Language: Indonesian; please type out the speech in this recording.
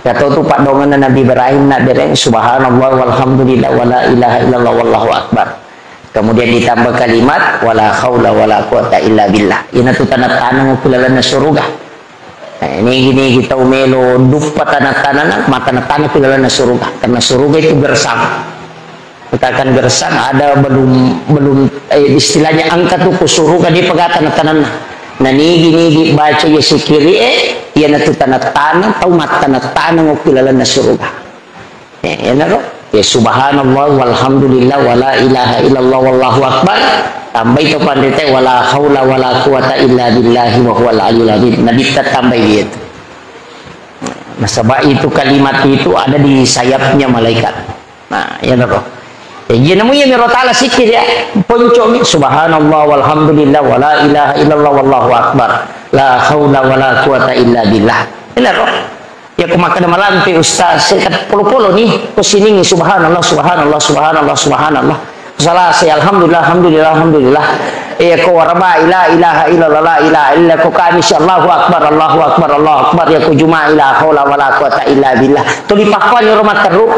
Kata tu pak dongan Nabi Ibrahim nak dereng subhanallah walhamdulillah wala ilaha illallah wallahu akbar. Kemudian ditambah kalimat wala haula wala quwata illa billah. Ina tu tanah-tanah kulalana surga. Nah, ini gini kita umelo dupa tanah-tanah mata tanah kulalana surga. Karena surga itu gersang. Katakan gersang ada belum istilahnya angka tu ku surga di pegatan tanah. Nah ini baca ya sikiri ya natu tanah-tanah tau mata tanah kulalana surga. Ya naro. Ya subhanallah walhamdulillah wala ilaha illallah wallahu akbar. Tambah itu pandai wala haula wala quwata illa billahi wa huwal aliyyul azim. Nabi tambah gitu. Nah, sebab itu kalimat itu ada di sayapnya malaikat. Nah, ya naro. Ya namanya Miro Ta'ala sikir ya. Poncok subhanallah walhamdulillah wala ilaha illallah wallahu akbar. La haula wala quwata illa billah. Ya naro. Ya kemakan malam pe ustaz sekat polo-polo nih kesini nih subhanallah subhanallah subhanallah subhanallah salah saya alhamdulillah alhamdulillah alhamdulillah ko warba ila ilaha illallah la ilaha illa ko kami insyaallah akbar Allahu akbar Allahu akbar ya ko juma ila haula wala quwata illa billah tu dipakwan rumah teruk